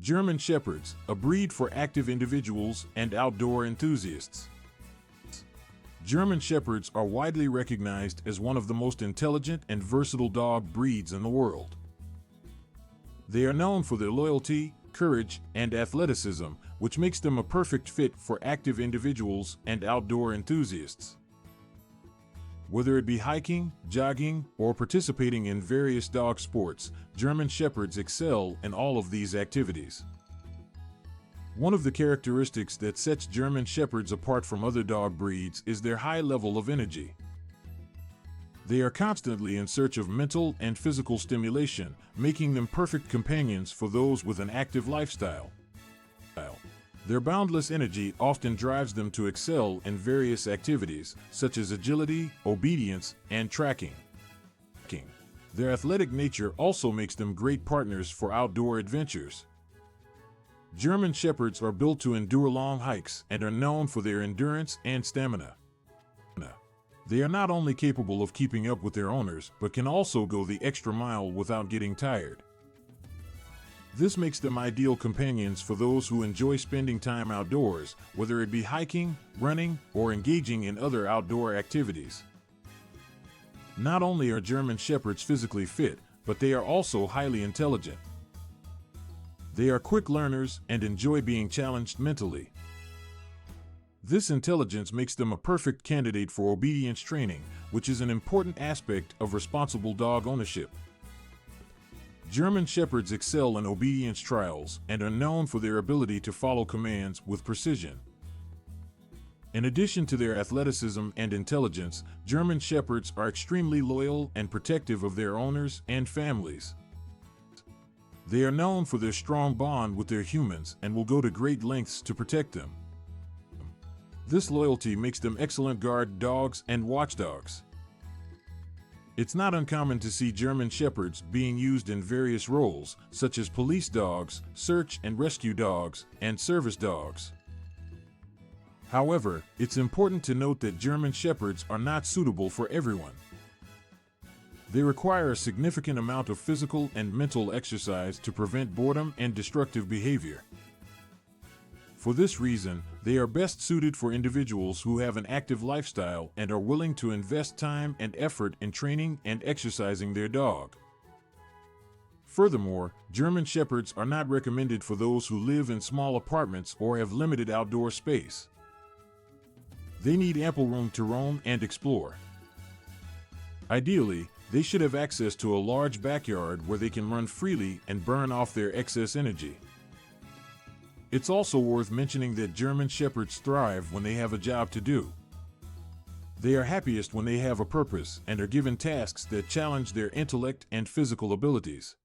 German Shepherds, a breed for active individuals and outdoor enthusiasts. German Shepherds are widely recognized as one of the most intelligent and versatile dog breeds in the world. They are known for their loyalty, courage, and athleticism, which makes them a perfect fit for active individuals and outdoor enthusiasts. Whether it be hiking, jogging, or participating in various dog sports, German Shepherds excel in all of these activities. One of the characteristics that sets German Shepherds apart from other dog breeds is their high level of energy. They are constantly in search of mental and physical stimulation, making them perfect companions for those with an active lifestyle. Their boundless energy often drives them to excel in various activities, such as agility, obedience, and tracking. Their athletic nature also makes them great partners for outdoor adventures. German Shepherds are built to endure long hikes and are known for their endurance and stamina. They are not only capable of keeping up with their owners, but can also go the extra mile without getting tired. This makes them ideal companions for those who enjoy spending time outdoors, whether it be hiking, running, or engaging in other outdoor activities. Not only are German Shepherds physically fit, but they are also highly intelligent. They are quick learners and enjoy being challenged mentally. This intelligence makes them a perfect candidate for obedience training, which is an important aspect of responsible dog ownership. German Shepherds excel in obedience trials and are known for their ability to follow commands with precision. In addition to their athleticism and intelligence, German Shepherds are extremely loyal and protective of their owners and families. They are known for their strong bond with their humans and will go to great lengths to protect them. This loyalty makes them excellent guard dogs and watchdogs. It's not uncommon to see German Shepherds being used in various roles, such as police dogs, search and rescue dogs, and service dogs. However, it's important to note that German Shepherds are not suitable for everyone. They require a significant amount of physical and mental exercise to prevent boredom and destructive behavior. For this reason, they are best suited for individuals who have an active lifestyle and are willing to invest time and effort in training and exercising their dog. Furthermore, German Shepherds are not recommended for those who live in small apartments or have limited outdoor space. They need ample room to roam and explore. Ideally, they should have access to a large backyard where they can run freely and burn off their excess energy. It's also worth mentioning that German Shepherds thrive when they have a job to do. They are happiest when they have a purpose and are given tasks that challenge their intellect and physical abilities.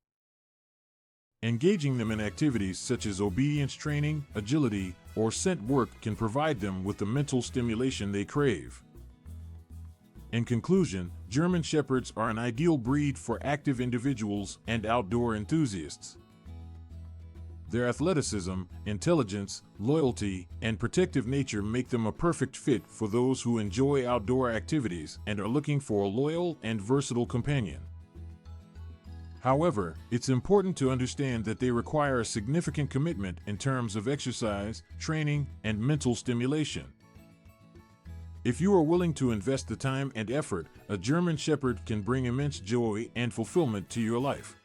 Engaging them in activities such as obedience training, agility, or scent work can provide them with the mental stimulation they crave. In conclusion, German Shepherds are an ideal breed for active individuals and outdoor enthusiasts. Their athleticism, intelligence, loyalty, and protective nature make them a perfect fit for those who enjoy outdoor activities and are looking for a loyal and versatile companion. However, it's important to understand that they require a significant commitment in terms of exercise, training, and mental stimulation. If you are willing to invest the time and effort, a German Shepherd can bring immense joy and fulfillment to your life.